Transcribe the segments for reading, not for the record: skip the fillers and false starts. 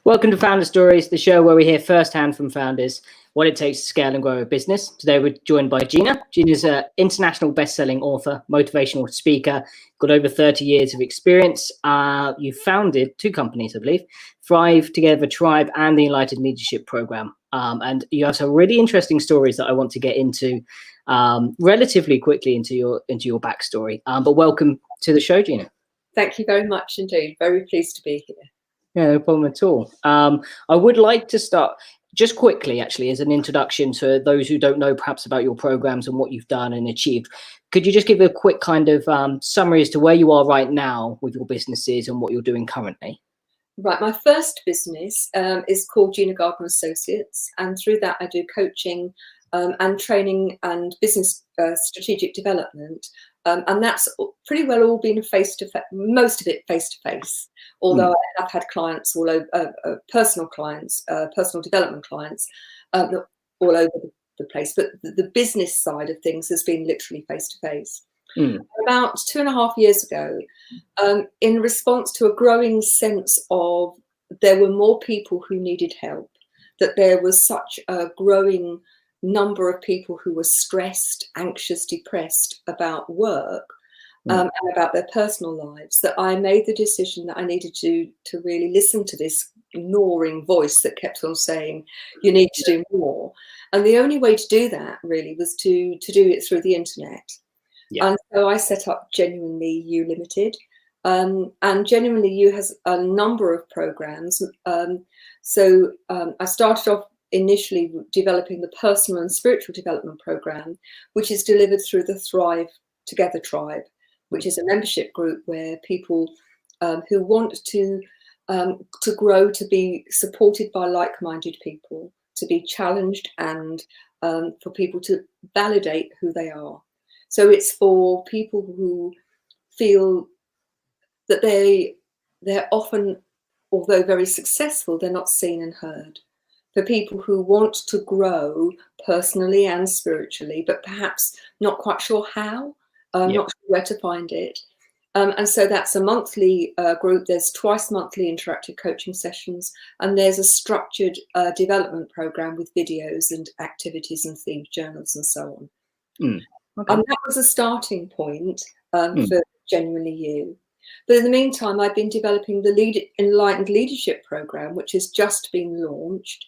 Welcome to Founder Stories, the show where we hear firsthand from founders what it takes to scale and grow a business. Today we're joined by Gina. Gina's an international best-selling author, motivational speaker, got over 30 years of experience. You founded two companies, I believe, Thrive Together Tribe and the Enlightened Leadership Program. And you have some really interesting stories that I want to get into relatively quickly into your backstory. But welcome to the show, Gina. Thank you very much indeed. Very pleased to be here. Yeah, no problem at all. I would like to start just quickly, actually, as an introduction to those who don't know perhaps about your programs and what you've done and achieved. Could you just give a quick kind of summary as to where you are right now with your businesses and what you're doing currently? Right. My first business is called Gina Gardiner Associates. And through that, I do coaching and training and business strategic development. And that's pretty well all been face-to-face, most of it face-to-face. Although I have had clients all over, personal clients, personal development clients, all over the place. But the business side of things has been literally face-to-face. About 2.5 years ago, in response to a growing sense of there were more people who needed help, that there was such a growing number of people who were stressed, anxious, depressed about work and about their personal lives, that I made the decision that I needed to really listen to this gnawing voice that kept on saying, you need to do more. And the only way to do that really was to do it through the internet. Yeah. And so I set up Genuinely You Limited. And Genuinely You has a number of programs. So I started off initially developing the personal and spiritual development program, which is delivered through the Thrive Together Tribe, which is a membership group where people who want to grow, to be supported by like-minded people, to be challenged, and for people to validate who they are. So it's for people who feel that they're often, although very successful, they're not seen and heard. For people who want to grow personally and spiritually, but perhaps not quite sure how, not sure where to find it. And so that's a monthly group. There's twice monthly interactive coaching sessions, and there's a structured development program with videos and activities and themed journals and so on. Okay. And that was a starting point for Genuinely You. But in the meantime, I've been developing the Enlightened Leadership Program, which has just been launched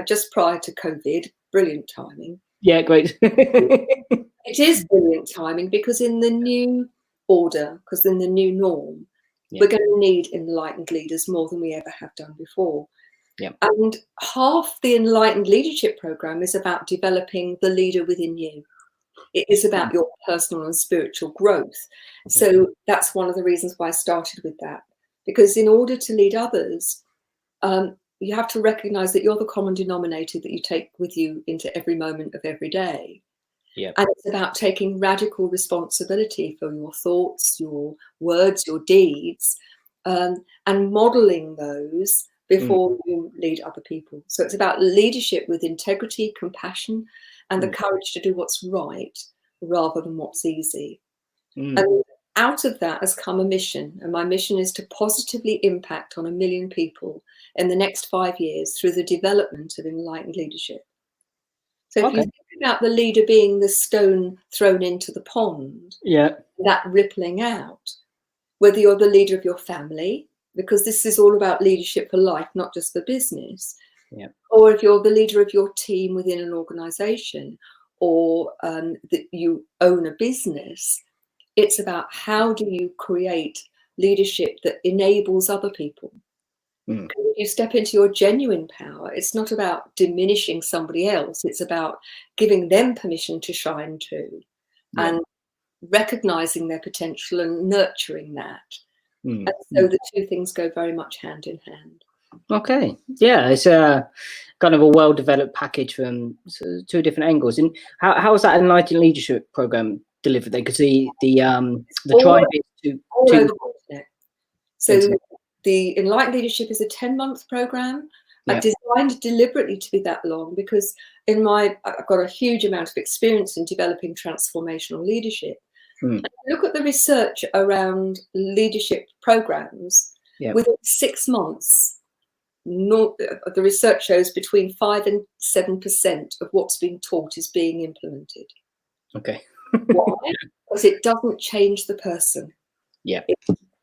just prior to COVID. Brilliant timing. Yeah, great. It is brilliant timing because in the new order, because in the new norm, we're going to need enlightened leaders more than we ever have done before. And half the Enlightened Leadership Program is about developing the leader within you. It is about your personal and spiritual growth. So that's one of the reasons why I started with that. Because in order to lead others, you have to recognize that you're the common denominator that you take with you into every moment of every day. And it's about taking radical responsibility for your thoughts, your words, your deeds, and modeling those before you lead other people. So it's about leadership with integrity, compassion, and the courage to do what's right rather than what's easy. And out of that has come a mission. And my mission is to positively impact on 1 million people in the next 5 years through the development of enlightened leadership. So if you think about the leader being the stone thrown into the pond, that rippling out, whether you're the leader of your family, because this is all about leadership for life, not just for business, or if you're the leader of your team within an organization, or that you own a business, it's about how do you create leadership that enables other people. If you step into your genuine power, it's not about diminishing somebody else. It's about giving them permission to shine too, and recognizing their potential and nurturing that. And so the two things go very much hand in hand. Okay. Yeah, it's a kind of a well-developed package from two different angles. And how is that Enlightened Leadership Program delivered then? Because the tribe is all over the internet. So the Enlightened Leadership is a 10-month program. I designed deliberately to be that long because I've got a huge amount of experience in developing transformational leadership. And look at the research around leadership programs. Within 6 months, the research shows between 5 and 7% of what's being taught is being implemented. Okay. Why? Because it doesn't change the person. Yeah.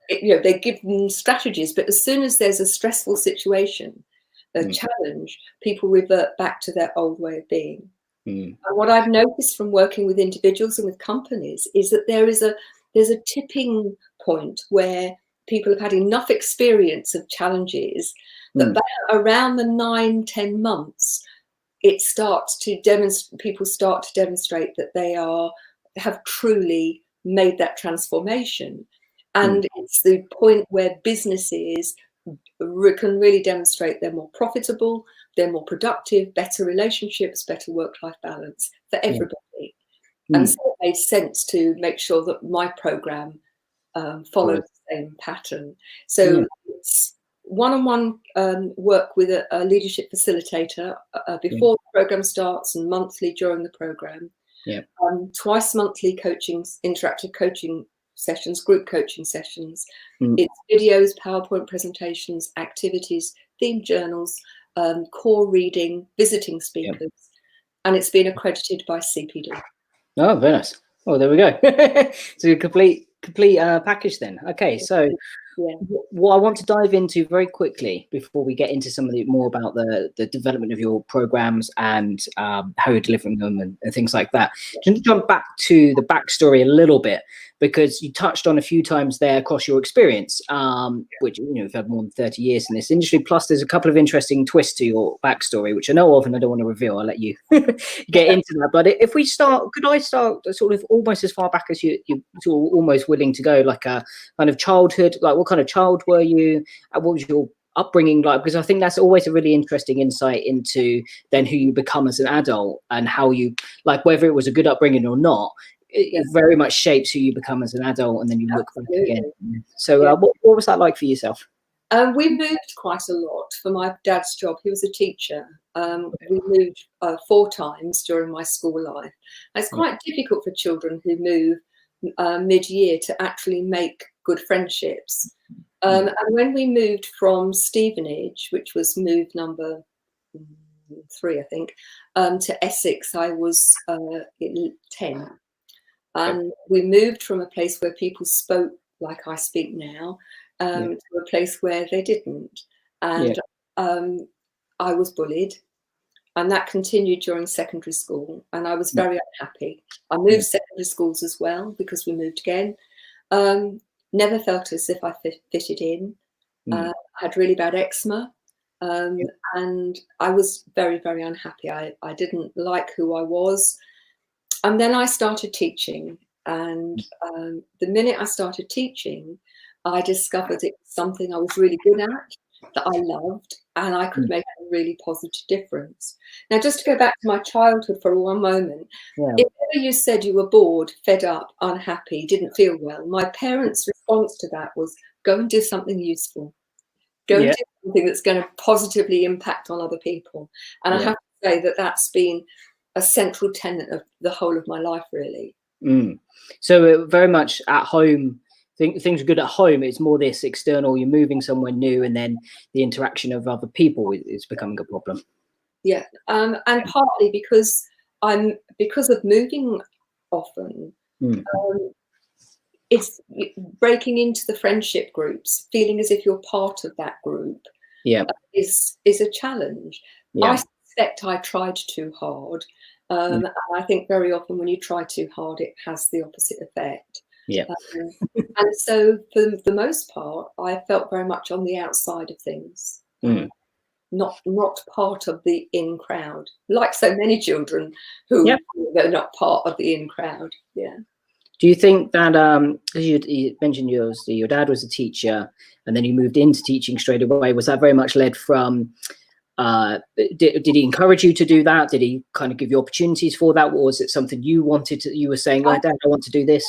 They give them strategies, but as soon as there's a stressful situation, a challenge, people revert back to their old way of being. And what I've noticed from working with individuals and with companies is that there's a tipping point where people have had enough experience of challenges that around the 9-10 months, it starts to people start to demonstrate that they have truly made that transformation. And it's the point where businesses can really demonstrate they're more profitable, they're more productive, better relationships, better work-life balance for everybody. And so it made sense to make sure that my program followed the same pattern. So it's one-on-one work with a leadership facilitator before the program starts and monthly during the program. Twice monthly interactive coaching sessions, group coaching sessions. It's videos, PowerPoint presentations, activities, themed journals, core reading, visiting speakers, and it's been accredited by CPD. Oh, very nice. Oh, there we go. So a complete package then. Okay, so what I want to dive into very quickly before we get into some of the more about the development of your programs and how you're delivering them and things like that. Just jump back to the backstory a little bit, because you touched on a few times there across your experience, which, you've had more than 30 years in this industry. Plus, there's a couple of interesting twists to your backstory, which I know of and I don't want to reveal. I'll let you get into that. But if we start, could I start sort of almost as far back as you're sort of almost willing to go, like a kind of childhood, like what kind of child were you? What was your upbringing like? Because I think that's always a really interesting insight into then who you become as an adult and how you, like, whether it was a good upbringing or not, it very much shapes who you become as an adult, and then you look back again. So what was that like for yourself? We moved quite a lot for my dad's job. He was a teacher. We moved 4 times during my school life. And it's quite difficult for children who move mid-year to actually make good friendships. And when we moved from Stevenage, which was move number 3, I think, to Essex, I was 10. And we moved from a place where people spoke like I speak now to a place where they didn't. And I was bullied. And that continued during secondary school. And I was very unhappy. I moved secondary schools as well because we moved again. Never felt as if I fitted in. I had really bad eczema. And I was very, very unhappy. I didn't like who I was. And then I started teaching. And the minute I started teaching, I discovered it was something I was really good at, that I loved, and I could make a really positive difference. Now, just to go back to my childhood for one moment, if ever you said you were bored, fed up, unhappy, didn't feel well, my parents' response to that was, go and do something useful. Go and do something that's going to positively impact on other people. And I have to say that that's been a central tenet of the whole of my life, really. So very much at home, things are good at home. It's more this external, you're moving somewhere new, and then the interaction of other people is becoming a problem. And partly because of moving often, it's breaking into the friendship groups, feeling as if you're part of that group is a challenge. I suspect I tried too hard. And I think very often when you try too hard, it has the opposite effect. And so for the most part, I felt very much on the outside of things, not part of the in crowd, like so many children who they're not part of the in crowd. Do you think that, as you mentioned your dad was a teacher and then you moved into teaching straight away, was that very much led from, did he encourage you to do that? Did he kind of give you opportunities for that? Or was it something you wanted to, you were saying, oh, Dad, I want to do this?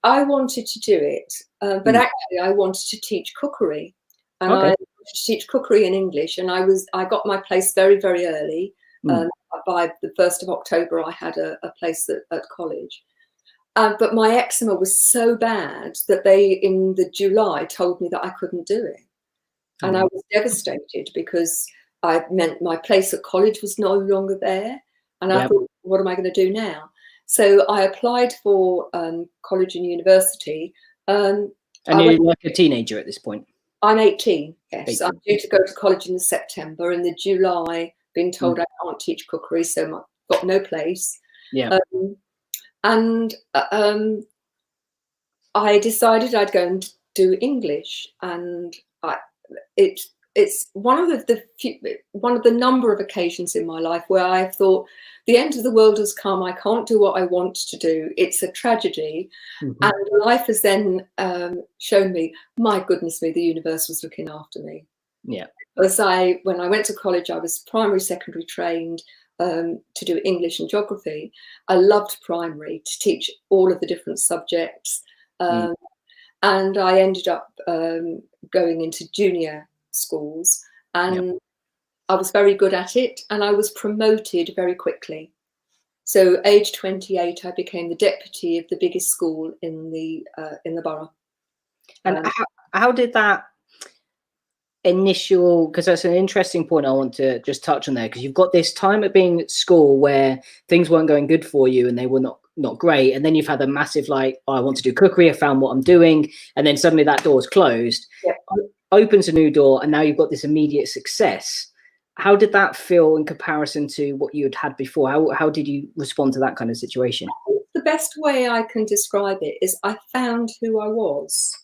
I wanted to do it, but actually I wanted to teach cookery. And I wanted to teach cookery in English. And I got my place very, very early. By the 1st of October, I had a place at college. But my eczema was so bad that they, in the July, told me that I couldn't do it. And I was devastated because I meant my place at college was no longer there. And I thought, what am I going to do now? So I applied for college and university. And you're like a teenager at this point? I'm 18, yes. 18. I'm due to go to college in September. In the July, being told I can't teach cookery, so I've got no place. Yeah. And I decided I'd go and do English, and it's one of the number of occasions in my life where I've thought the end of the world has come. I can't do what I want to do. It's a tragedy. And life has then shown me, my goodness me, the universe was looking after me. Yeah. When I went to college, I was primary, secondary trained to do English and geography. I loved primary, to teach all of the different subjects. And I ended up going into junior schools, and I was very good at it, and I was promoted very quickly. So age 28, I became the deputy of the biggest school in the borough. And how did that initial, because that's an interesting point I want to just touch on there, because you've got this time of being at school where things weren't going good for you and they were not great, and then you've had a massive like, oh, I want to do cookery, I found what I'm doing, and then suddenly that door's closed. Opens a new door, and now you've got this immediate success. How did that feel in comparison to what you had before? How did you respond to that kind of situation? The best way I can describe it is I found who I was.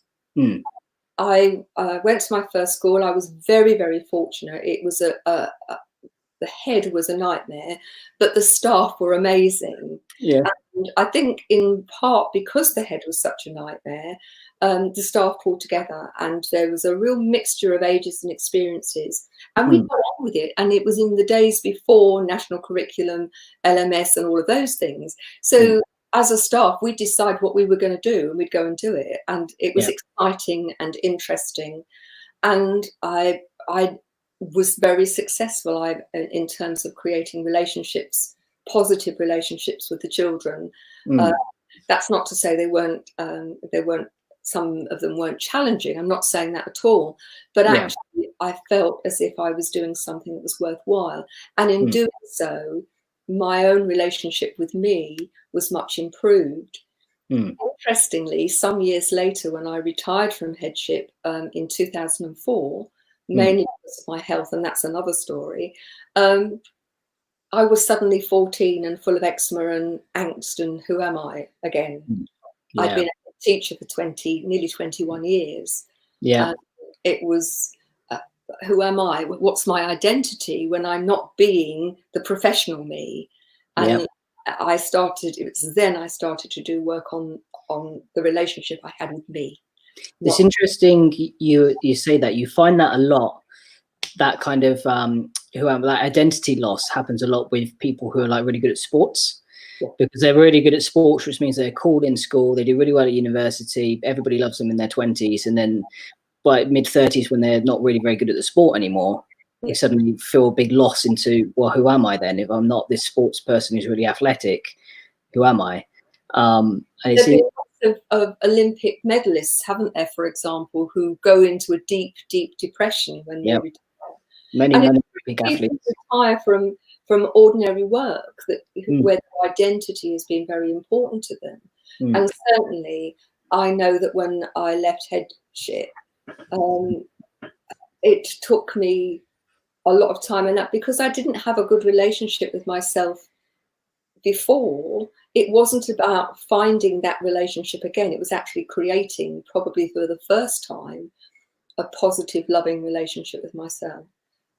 I went to my first school. I was very, very fortunate. It was the head was a nightmare, but the staff were amazing. Yeah. And I think in part because the head was such a nightmare, the staff pulled together, and there was a real mixture of ages and experiences, and we got on with it. And it was in the days before national curriculum, LMS, and all of those things. So as a staff, we'd decide what we were going to do, and we'd go and do it. And it was exciting and interesting. And I was very successful in terms of creating relationships, positive relationships with the children. That's not to say they weren't, some of them weren't challenging. I'm not saying that at all. But actually, I felt as if I was doing something that was worthwhile. And in doing so, my own relationship with me was much improved. Interestingly, some years later, when I retired from headship in 2004, mainly because of my health, and that's another story, I was suddenly 14 and full of eczema and angst, and who am I again? I'd been a teacher for nearly 21 years. It was, who am I? What's my identity when I'm not being the professional me? And I started to do work on the relationship I had with me. It's interesting you say that. You find that a lot, that kind of that identity loss happens a lot with people who are like really good at sports, because they're really good at sports, which means they're cool in school, they do really well at university, everybody loves them in their 20s, and then by mid-30s, when they're not really very good at the sport anymore, they suddenly feel a big loss into, well, who am I then? If I'm not this sports person who's really athletic, who am I? And it's of Olympic medalists, haven't there, for example, who go into a deep, deep depression when they retire. Many big athletes retire from ordinary work where their identity has been very important to them. And certainly, I know that when I left headship, it took me a lot of time, and that because I didn't have a good relationship with myself before, it wasn't about finding that relationship again. It was actually creating, probably for the first time, a positive, loving relationship with myself.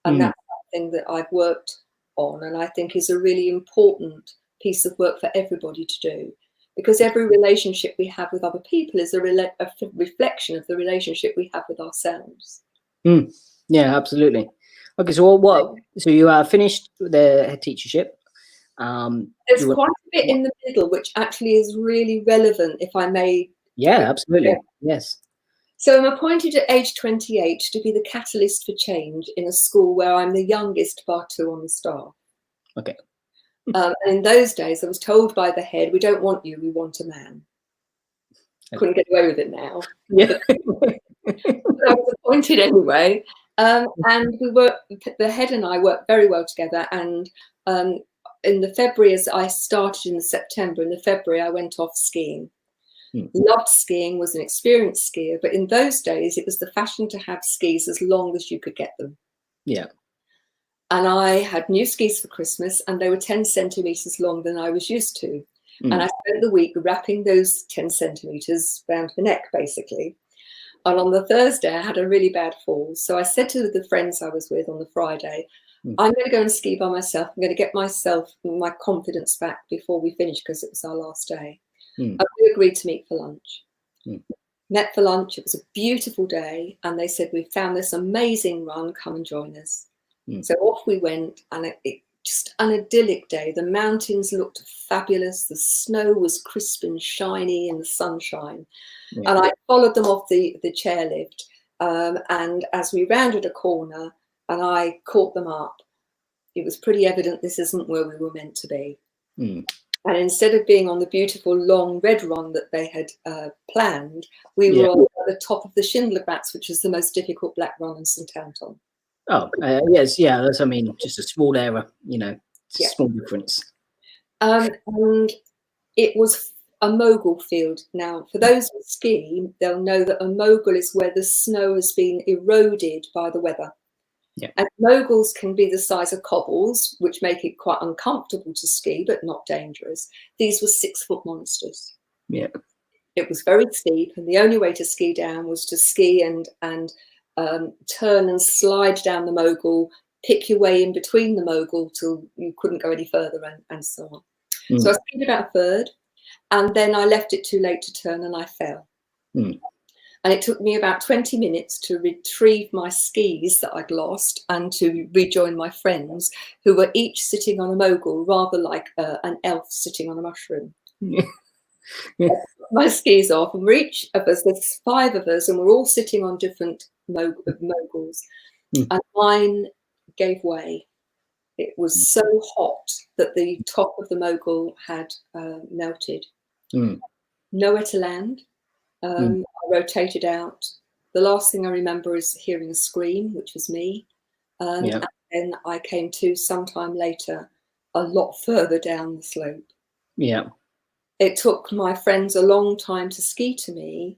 And that's something that I've worked on, and I think is a really important piece of work for everybody to do, because every relationship we have with other people is a reflection of the relationship we have with ourselves. Yeah, absolutely. Okay, so so you finished the head teachership. There's quite a bit in the middle which actually is really relevant, if I may. Yeah, absolutely. Yes. So I'm appointed at age 28 to be the catalyst for change in a school where I'm the youngest bar two on the staff. Okay. And in those days, I was told by the head, "We don't want you, we want a man." Couldn't get away with it now. Yeah. But I was appointed anyway. And the head and I worked very well together. And in the February, as I started in the September, in the February, I went off skiing. Loved skiing, was an experienced skier, but in those days, it was the fashion to have skis as long as you could get them. Yeah. And I had new skis for Christmas, and they were 10 centimeters longer than I was used to. And I spent the week wrapping those 10 centimeters around my neck, basically. And on the Thursday, I had a really bad fall. So I said to the friends I was with on the Friday, I'm going to go and ski by myself. I'm going to get my confidence back before we finish, because it was our last day. And we agreed to meet for lunch. Met for lunch. It was a beautiful day. And they said, we've found this amazing run. Come and join us. So off we went, and it just an idyllic day. The mountains looked fabulous. The snow was crisp and shiny in the sunshine. And I followed them off the chairlift. And as we rounded a corner and I caught them up, it was pretty evident this isn't where we were meant to be. And instead of being on the beautiful long red run that they had planned, we were on the top of the Schindlerplatz, which is the most difficult black run in St. Anton. Oh, yes, yeah. That's, I mean, just a small error, you know, small difference. And it was a mogul field. Now, for those who ski, they'll know that a mogul is where the snow has been eroded by the weather. And moguls can be the size of cobbles, which make it quite uncomfortable to ski, but not dangerous. These were 6-foot monsters. It was very steep, and the only way to ski down was to ski and turn and slide down the mogul, pick your way in between the mogul till you couldn't go any further, and so on. So I skied about a third, and then I left it too late to turn, and I fell. And it took me about 20 minutes to retrieve my skis that I'd lost and to rejoin my friends, who were each sitting on a mogul, rather like an elf sitting on a mushroom. My skis off, and each of us, there's 5 of us, and we're all sitting on different moguls. And mine gave way. It was so hot that the top of the mogul had melted. Nowhere to land. I rotated out. The last thing I remember is hearing a scream, which was me. And then I came to sometime later, a lot further down the slope. It took my friends a long time to ski to me.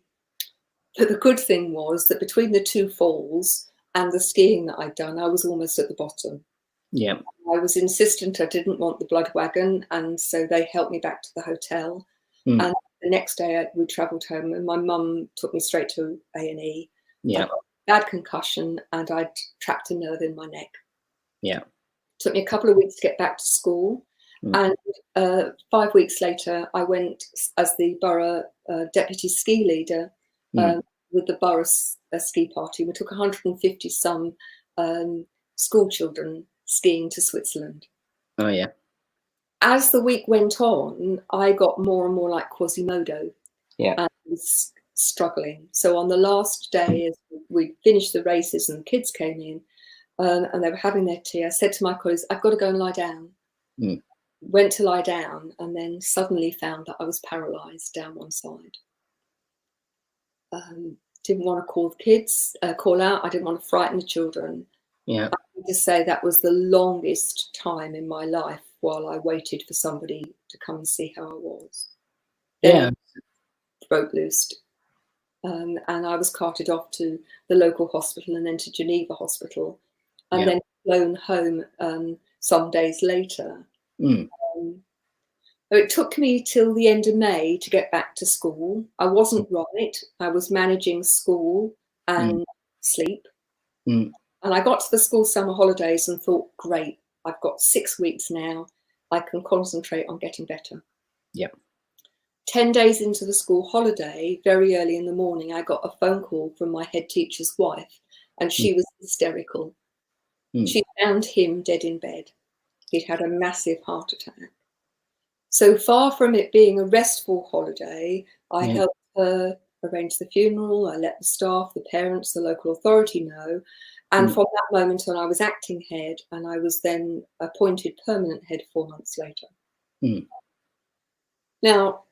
But the good thing was that between the 2 falls and the skiing that I'd done, I was almost at the bottom. I was insistent I didn't want the blood wagon, and so they helped me back to the hotel. And the next day we travelled home, and my mum took me straight to A&E. I got a bad concussion, and I'd trapped a nerve in my neck. Took me a couple of weeks to get back to school. And 5 weeks later, I went as the borough deputy ski leader with the borough ski party. We took 150 some school children skiing to Switzerland. As the week went on, I got more and more like Quasimodo. And was struggling. So on the last day, as we finished the races and the kids came in and they were having their tea, I said to my colleagues, I've got to go and lie down. Went to lie down, and then suddenly found that I was paralysed down one side. Didn't want to call the kids, call out. I didn't want to frighten the children. I need to say that was the longest time in my life while I waited for somebody to come and see how I was. Then throat loosed, and I was carted off to the local hospital and then to Geneva Hospital, and then flown home some days later. It took me till the end of May to get back to school. I wasn't right. I was managing school and sleep. And I got to the school summer holidays and thought, great, I've got 6 weeks now. I can concentrate on getting better. 10 days into the school holiday, very early in the morning, I got a phone call from my head teacher's wife, and she was hysterical. She found him dead in bed. He'd had a massive heart attack. So far from it being a restful holiday, I helped her arrange the funeral. I let the staff, the parents, the local authority know. And from that moment on, I was acting head, and I was then appointed permanent head 4 months later. Now,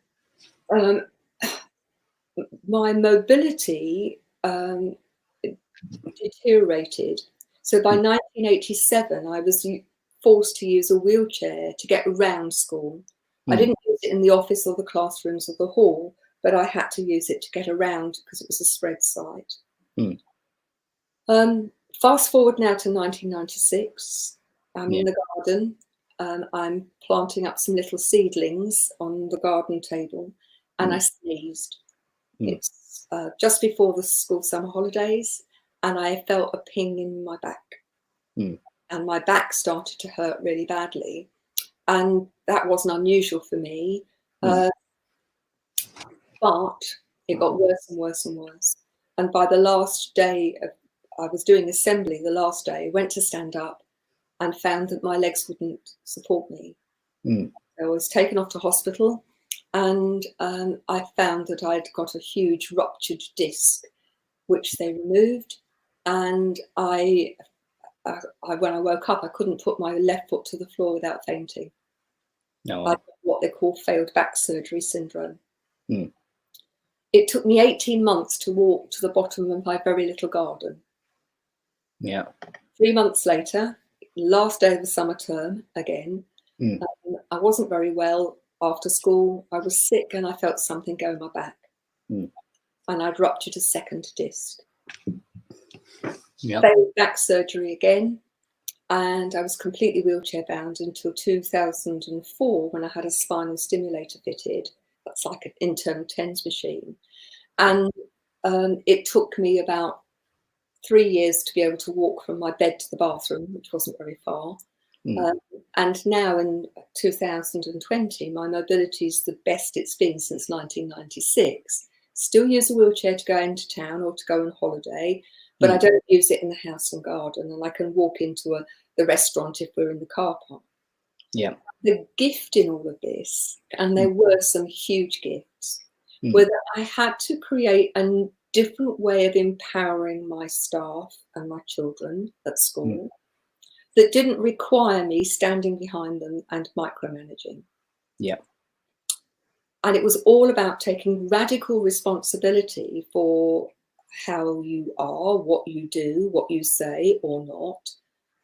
my mobility deteriorated. So by 1987, I was forced to use a wheelchair to get around school. I didn't use it in the office or the classrooms or the hall, but I had to use it to get around because it was a spread site. Fast forward now to 1996. I'm in the garden. I'm planting up some little seedlings on the garden table, and I sneezed. It's just before the school summer holidays, and I felt a ping in my back. And my back started to hurt really badly. And that wasn't unusual for me. But it got worse and worse and worse. And by the last day, I was doing assembly the last day, went to stand up and found that my legs wouldn't support me. I was taken off to hospital, and I found that I'd got a huge ruptured disc, which they removed. And when I woke up, I couldn't put my left foot to the floor without fainting. I had what they call failed back surgery syndrome. It took me 18 months to walk to the bottom of my very little garden. 3 months later, last day of the summer term again, I wasn't very well after school. I was sick and I felt something go in my back. And I'd ruptured a second disc. Failed back surgery again. And I was completely wheelchair bound until 2004 when I had a spinal stimulator fitted. That's like an internal TENS machine. And it took me about 3 years to be able to walk from my bed to the bathroom, which wasn't very far. And now in 2020, my mobility is the best it's been since 1996. Still use a wheelchair to go into town or to go on holiday, but I don't use it in the house and garden, and I can walk into the restaurant if we're in the car park. The gift in all of this, and there were some huge gifts, were that I had to create a different way of empowering my staff and my children at school that didn't require me standing behind them and micromanaging. And it was all about taking radical responsibility for how you are, what you do, what you say or not.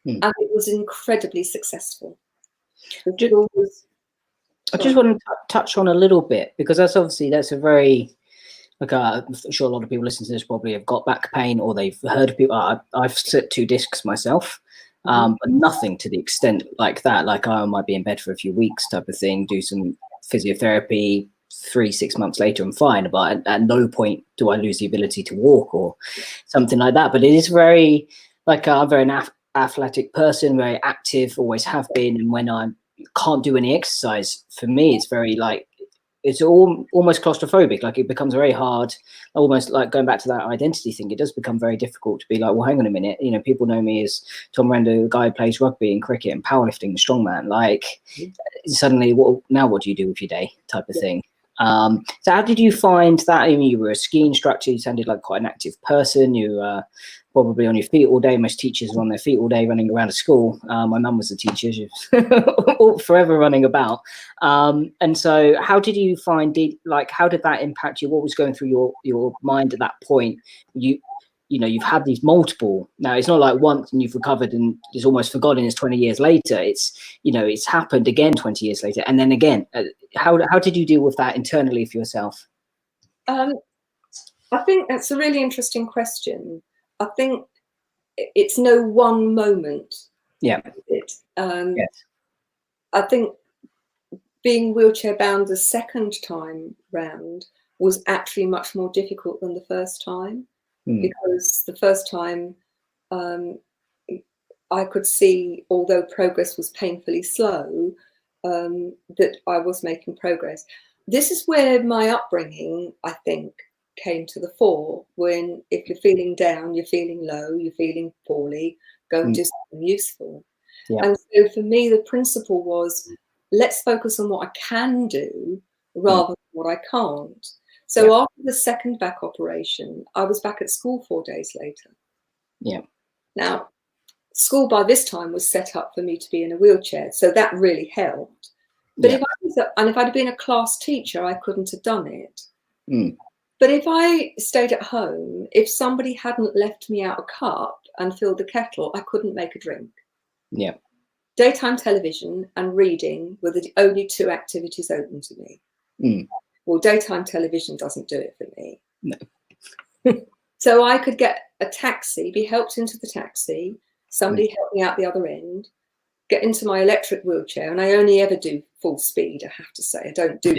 And it was incredibly successful. I just want to touch on a little bit, because that's a very, I'm sure a lot of people listening to this probably have got back pain, or they've heard of people. I've slipped 2 discs myself, but nothing to the extent like that. Like I might be in bed for a few weeks type of thing, do some physiotherapy, 3-6 months later I'm fine, but at no point do I lose the ability to walk or something like that. But it is very, like I'm very athletic person, very active, always have been, and when I can't do any exercise, for me it's very like, it's almost claustrophobic. Like it becomes very hard, almost like going back to that identity thing. It does become very difficult to be like, well, hang on a minute, you know, people know me as Tom Rando, the guy who plays rugby and cricket and powerlifting, the strongman. Like suddenly, now what do you do with your day type of thing? So how did you find that? I mean, you were a ski instructor, you sounded like quite an active person, you probably on your feet all day. Most teachers are on their feet all day running around a school. My mum was a teacher, she was forever running about. And so how did you find how did that impact you? What was going through your mind at that point? You know, you've had these multiple, now it's not like once and you've recovered and it's almost forgotten, it's 20 years later. It's, you know, it's happened again 20 years later. And then again, how did you deal with that internally for yourself? I think that's a really interesting question. I think it's no one moment. Yeah. Yes. I think being wheelchair bound the second time round was actually much more difficult than the first time. Because the first time I could see, although progress was painfully slow, that I was making progress. This is where my upbringing, I think, came to the fore. When if you're feeling down, you're feeling low, you're feeling poorly, go and do something useful. And so for me, the principle was, let's focus on what I can do rather than what I can't. So after the second back operation, I was back at school 4 days later. Now, school by this time was set up for me to be in a wheelchair, so that really helped. But if I'd been a class teacher, I couldn't have done it. But if I stayed at home, if somebody hadn't left me out a cup and filled the kettle, I couldn't make a drink. Yeah. Daytime television and reading were the only two activities open to me. Mm. Well, daytime television doesn't do it for me. No. So I could get a taxi, be helped into the taxi, somebody help me out the other end, get into my electric wheelchair, and I only ever do full speed, I have to say. I don't do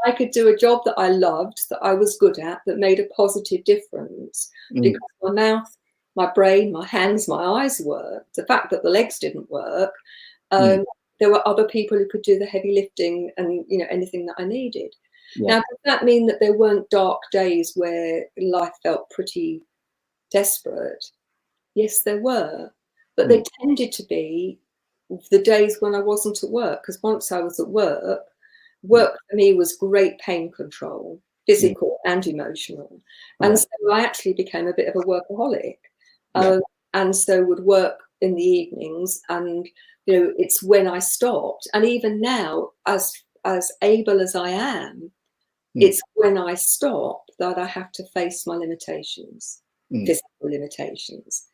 I could do a job that I loved, that I was good at, that made a positive difference because my mouth, my brain, my hands, my eyes worked. The fact that the legs didn't work, there were other people who could do the heavy lifting and, you know, anything that I needed. Now, does that mean that there weren't dark days where life felt pretty desperate? Yes, there were, but they tended to be the days when I wasn't at work, because once I was at work for me was great pain control, physical and emotional. And so I actually became a bit of a workaholic, and so would work in the evenings, and, you know, it's when I stopped. And even now, as able as I am, it's when I stop that I have to face my limitations, physical limitations.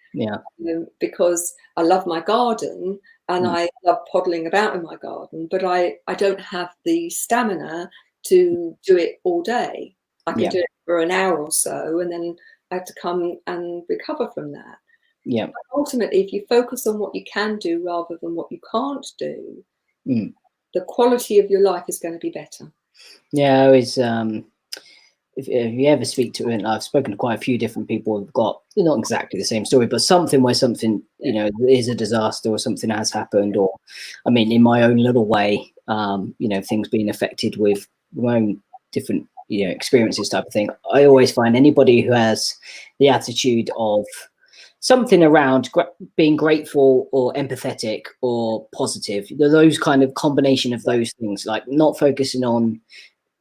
Because I love my garden and I love poddling about in my garden, but I don't have the stamina to do it all day. I can do it for an hour or so, and then I have to come and recover from that. But ultimately, if you focus on what you can do rather than what you can't do, the quality of your life is going to be better. Yeah, it's if you ever speak to, and I've spoken to quite a few different people who've got not exactly the same story, but something where something, you know, is a disaster or something has happened, or, I mean, in my own little way, you know, things being affected with my own different, you know, experiences type of thing. I always find anybody who has the attitude of something around being grateful or empathetic or positive, those kind of combination of those things, like not focusing on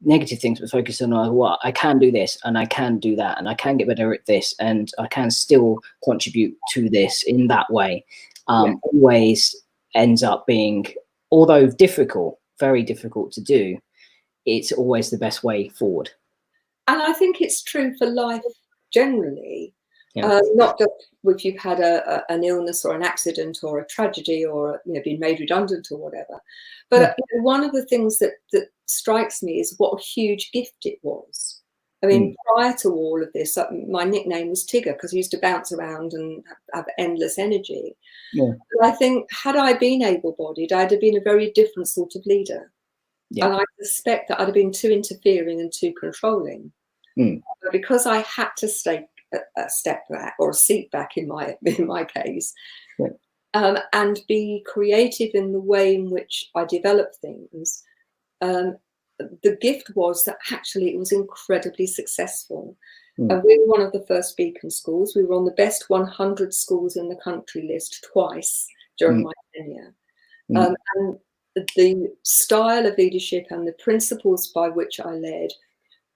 negative things, but focusing on what I can do, this and I can do that, and I can get better at this, and I can still contribute to this in that way, always ends up being, although difficult, very difficult to do, it's always the best way forward. And I think it's true for life generally, not just if you've had an illness or an accident or a tragedy or, you know, been made redundant or whatever. But you know, one of the things that strikes me is what a huge gift it was. I mean, prior to all of this, my nickname was Tigger because I used to bounce around and have endless energy. But I think had I been able-bodied, I'd have been a very different sort of leader. And I suspect that I'd have been too interfering and too controlling. But because I had to take a step back, or a seat back in my case, and be creative in the way in which I develop things, the gift was that actually it was incredibly successment. And we were one of the first beacon schools. We were on the best 100 schools in the country list twice during my tenure. And the style of leadership and the principles by which I led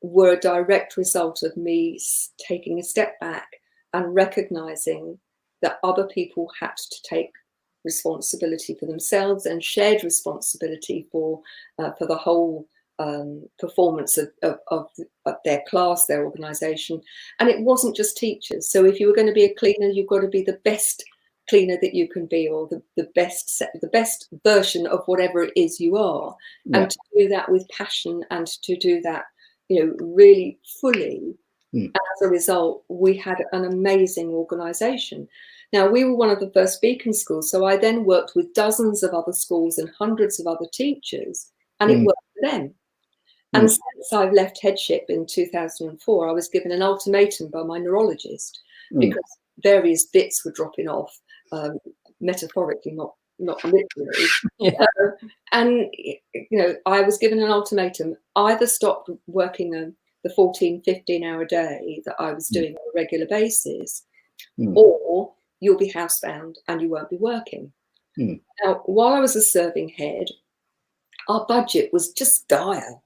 were a direct result of me taking a step back and recognizing that other people had to take responsibility for themselves and shared responsibility for the whole performance of their class, their organization. And it wasn't just teachers. So if you were going to be a cleaner, you've got to be the best cleaner that you can be, or the best version of whatever it is you are. And to do that with passion, and to do that, you know, really fully. And as a result, we had an amazing organization. Now, we were one of the first beacon schools, so I then worked with dozens of other schools and hundreds of other teachers, and it worked for them. And since I've left headship in 2004, I was given an ultimatum by my neurologist because various bits were dropping off, metaphorically, not literally. And, you know, I was given an ultimatum: either stop working the 14, 15-hour day that I was doing on a regular basis, or you'll be housebound and you won't be working. Now, while I was a serving head, our budget was just dire.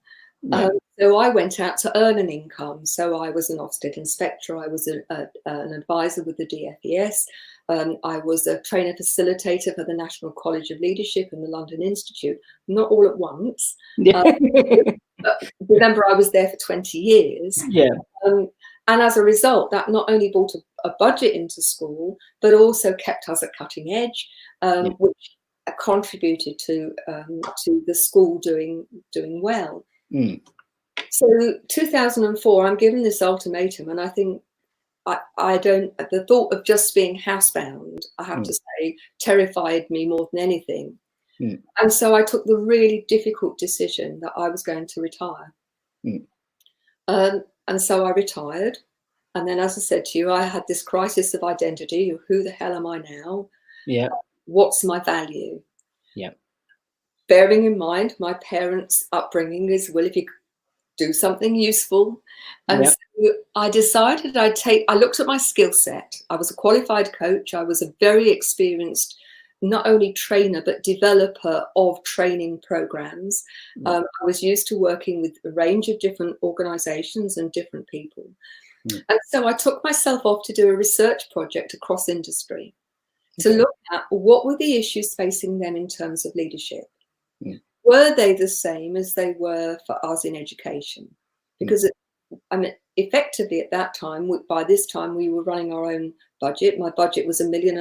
So I went out to earn an income. So I was an Ofsted inspector. I was an advisor with the DFES. I was a trainer facilitator for the National College of Leadership and the London Institute. Not all at once. remember, I was there for 20 years. Yeah. And as a result, that not only brought a budget into school, but also kept us at cutting edge, which contributed to the school doing well. So 2004, I'm given this ultimatum, and I think I don't. The thought of just being housebound, I have to say, terrified me more than anything. And so I took the really difficult decision that I was going to retire. And so I retired. And then, as I said to you, I had this crisis of identity. Who the hell am I now? Yeah. What's my value? Yeah. Bearing in mind my parents' upbringing is, well, if you do something useful. And so I decided I looked at my skill set. I was a qualified coach. I was a very experienced, not only trainer, but developer of training programs. I was used to working with a range of different organizations and different people. And so I took myself off to do a research project across industry to look at what were the issues facing them in terms of leadership. Were they the same as they were for us in education? Because effectively at that time, by this time, we were running our own budget. My budget was $1.5 million.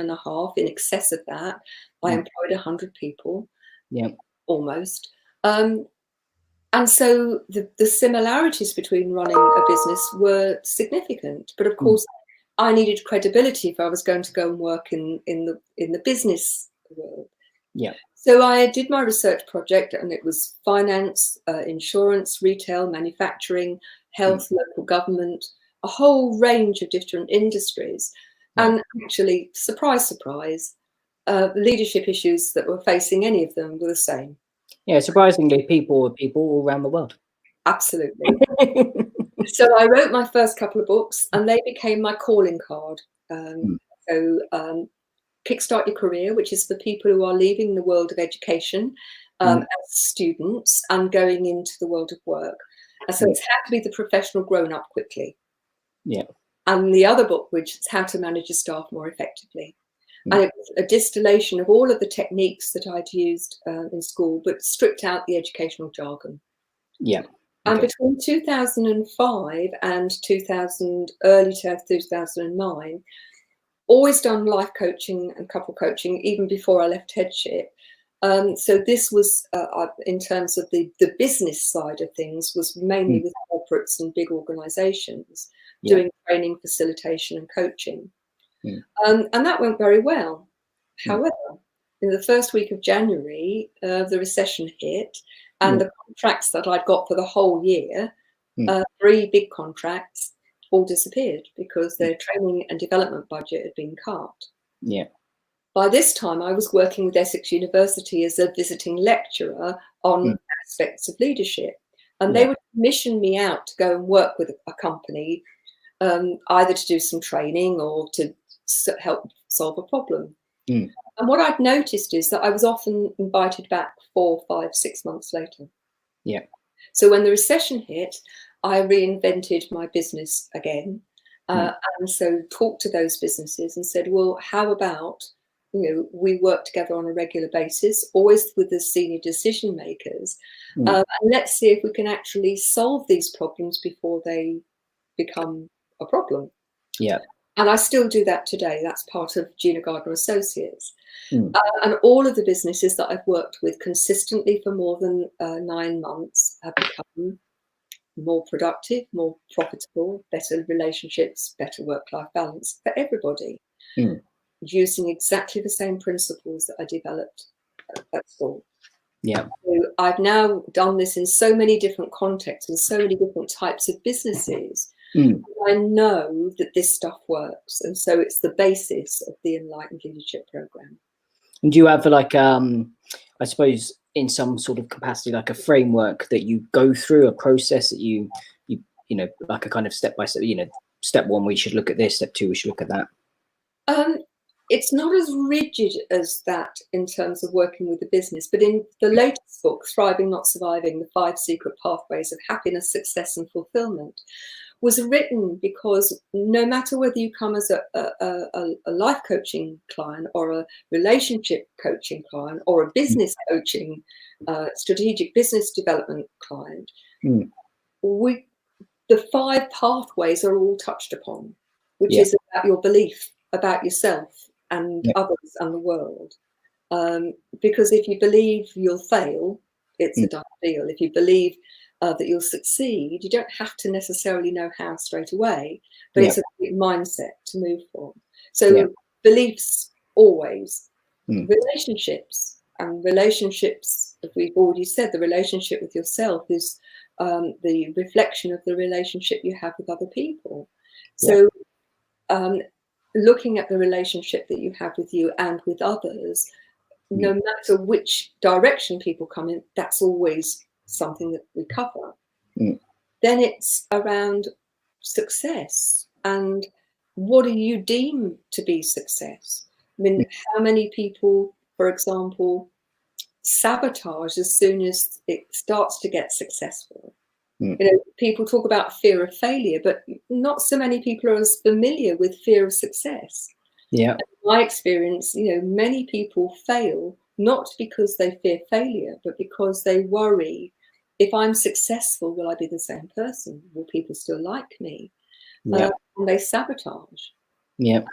In excess of that, I employed 100 people, almost. And so the similarities between running a business were significant. But of course, I needed credibility if I was going to go and work in the business world. So I did my research project, and it was finance, insurance, retail, manufacturing, health, local government, a whole range of different industries. And actually, surprise, surprise, leadership issues that were facing any of them were the same. Yeah, surprisingly, people were people all around the world. Absolutely. So I wrote my first couple of books, and they became my calling card. Kickstart Your Career, which is for people who are leaving the world of education as students and going into the world of work. And so it's how to be the professional grown up quickly. And the other book, which is How to Manage your Staff More Effectively. And it was a distillation of all of the techniques that I'd used in school, but stripped out the educational jargon. And between 2005 and early 2009, always done life coaching and couple coaching, even before I left headship. So this was, in terms of the business side of things, was mainly with corporates and big organizations, doing training, facilitation and coaching. And that went very well. However, in the first week of January, the recession hit, and the contracts that I'd got for the whole year, 3 big contracts, all disappeared because their training and development budget had been cut. By this time, I was working with Essex University as a visiting lecturer on aspects of leadership. And they would commission me out to go and work with a company, either to do some training or to help solve a problem. And what I'd noticed is that I was often invited back 4, 5, 6 months later. So when the recession hit, I reinvented my business again. And so talked to those businesses and said, well, how about, we work together on a regular basis, always with the senior decision makers. And let's see if we can actually solve these problems before they become a problem. And I still do that today. That's part of Gina Gardiner Associates. And all of the businesses that I've worked with consistently for more than 9 months have become more productive, more profitable, better relationships, better work-life balance for everybody, using exactly the same principles that I developed at school. So I've now done this in so many different contexts and so many different types of businesses. I know that this stuff works, and so it's the basis of the Enlightened Leadership Program. And do you have I suppose, in some sort of capacity, like a framework that you go through, a process that you like a kind of step by step? Step 1, we should look at this. Step 2, we should look at that. It's not as rigid as that in terms of working with the business, but in the latest book, Thriving Not Surviving: The 5 Secret Pathways of Happiness, Success and Fulfillment, was written because no matter whether you come as a life coaching client or a relationship coaching client or a business coaching, strategic business development client, Mm. The 5 pathways are all touched upon, which Yeah. is about your belief about yourself and Yeah. others and the world. Because if you believe you'll fail, it's a done deal. If you believe that you'll succeed, you don't have to necessarily know how straight away, but Yeah. it's a great mindset to move from. So beliefs always, relationships, and relationships, as we've already said, the relationship with yourself is the reflection of the relationship you have with other people. So looking at the relationship that you have with you and with others, no matter which direction people come in, that's always something that we cover. Then it's around success and what do you deem to be success? I mean, how many people, for example, sabotage as soon as it starts to get successful? You know, people talk about fear of failure, but not so many people are as familiar with fear of success. Yeah. In my experience, you know, many people fail not because they fear failure, but because they worry, if I'm successful, will I be the same person? Will people still like me? Yeah. And they sabotage. Yeah.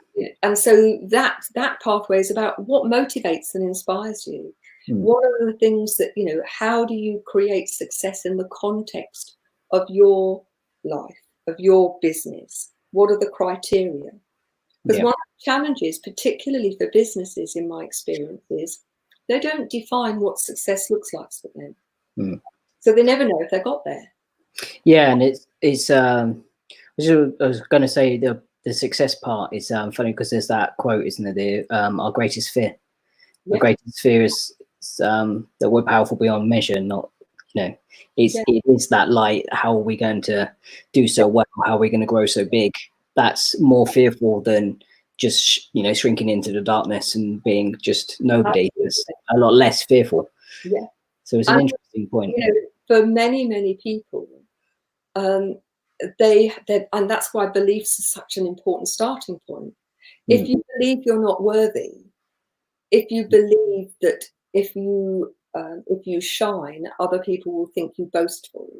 And so that pathway is about what motivates and inspires you. What are the things that, you know, how do you create success in the context of your life, of your business? What are the criteria? Because one of the challenges, particularly for businesses, in my experience, is they don't define what success looks like for them. So they never know if they got there. Yeah, and it's I was going to say the success part is funny because there's that quote, isn't there? Our greatest fear. The greatest fear is that we're powerful beyond measure. Not, you know, it is that light. How are we going to do so well? How are we going to grow so big? That's more fearful than just, you know, shrinking into the darkness and being just nobody. It's a lot less fearful. Yeah. So it's an interesting point. You know, for many people, and that's why beliefs are such an important starting point. If you believe you're not worthy, if you believe that if you shine, other people will think you boastful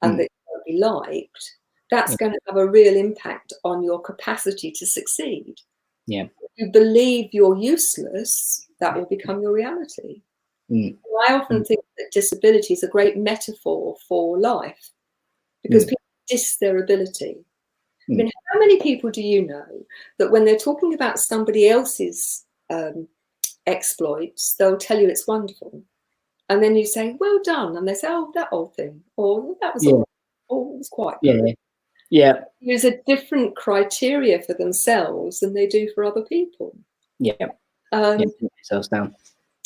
and that you won't be liked, that's going to have a real impact on your capacity to succeed. Yeah. If you believe you're useless, that will become your reality. I often think that disability is a great metaphor for life because people diss their ability. I mean, how many people do you know that when they're talking about somebody else's exploits, they'll tell you it's wonderful, and then you say, "Well done," and they say, "Oh, that old thing," or "That was all right," or "It was quite good." Yeah. Use a different criteria for themselves than they do for other people. Yourselves down.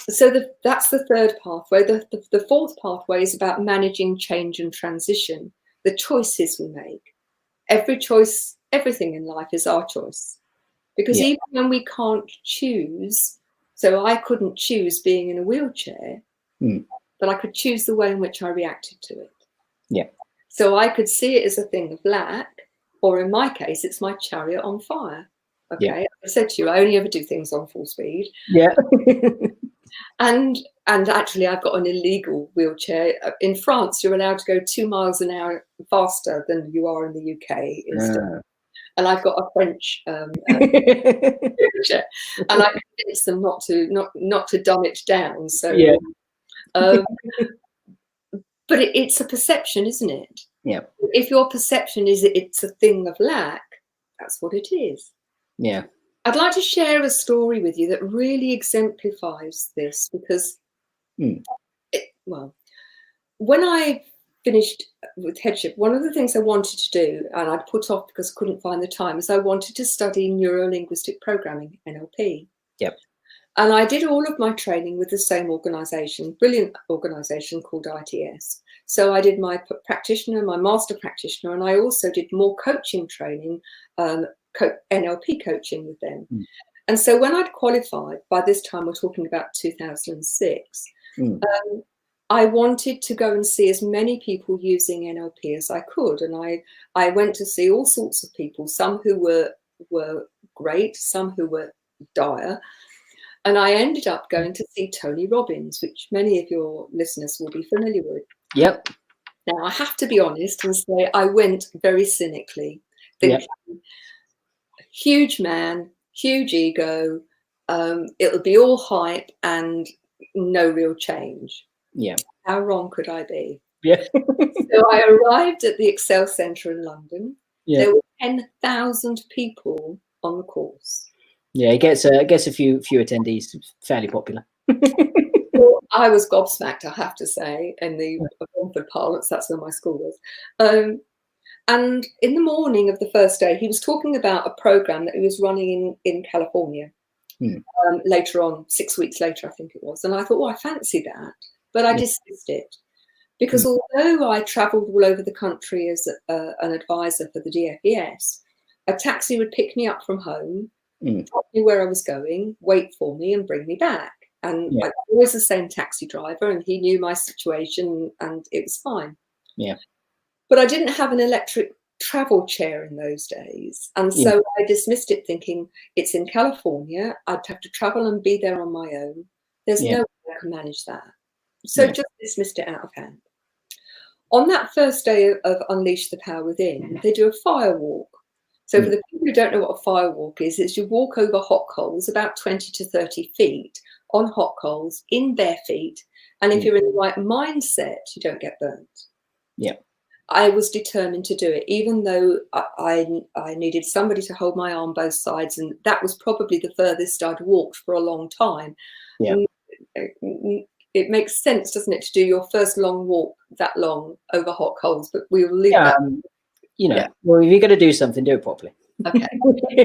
So that's the third pathway. The fourth pathway is about managing change and transition, the choices we make. Every choice, everything in life is our choice. Because even when we can't choose, so I couldn't choose being in a wheelchair, but I could choose the way in which I reacted to it. Yeah. So I could see it as a thing of lack, or in my case, it's my chariot on fire. Okay. I said to you, I only ever do things on full speed. Yeah. And actually, I've got an illegal wheelchair. In France, you're allowed to go 2 miles an hour faster than you are in the UK. And I've got a French wheelchair, and I convinced them not to dumb it down. So, but it's a perception, isn't it? Yeah. If your perception is it's a thing of lack, that's what it is. Yeah. I'd like to share a story with you that really exemplifies this because, when I finished with headship, one of the things I wanted to do, and I'd put off because I couldn't find the time, is I wanted to study Neuro-Linguistic Programming, NLP. Yep. And I did all of my training with the same organisation, brilliant organisation called ITS. So I did my practitioner, my master practitioner, and I also did more coaching training, NLP coaching with them. And so when I'd qualified, by this time we're talking about 2006, I wanted to go and see as many people using NLP as I could. And I went to see all sorts of people, some who were great, some who were dire. And I ended up going to see Tony Robbins, which many of your listeners will be familiar with. Yep. Now, I have to be honest and say I went very cynically, thinking, huge man, huge ego, it'll be all hype and no real change. Yeah. How wrong could I be? Yeah. So I arrived at the Excel Centre in London. Yeah. There were 10,000 people on the course. Yeah, it gets a few attendees, fairly popular. Well, I was gobsmacked, I have to say, in the Romford parlance. That's where my school was. And in the morning of the first day, he was talking about a program that he was running in California. Later on, 6 weeks later, I think it was. And I thought, I fancy that. But I dismissed it. Because although I travelled all over the country as an advisor for the DFES, a taxi would pick me up from home, drop me where I was going, wait for me and bring me back. And I was always the same taxi driver, and he knew my situation and it was fine. Yeah. But I didn't have an electric travel chair in those days. And so I dismissed it thinking, it's in California, I'd have to travel and be there on my own. There's no way I can manage that. So just dismissed it out of hand. On that first day of Unleash the Power Within, they do a fire walk. So for the people who don't know what a fire walk is, it's you walk over hot coals about 20 to 30 feet on hot coals in bare feet. And if you're in the right mindset, you don't get burnt. Yeah. I was determined to do it, even though I needed somebody to hold my arm both sides. And that was probably the furthest I'd walked for a long time. Yeah. It makes sense, doesn't it, to do your first long walk that long over hot coals, but we will leave that. Well, if you're going to do something, do it properly. Okay.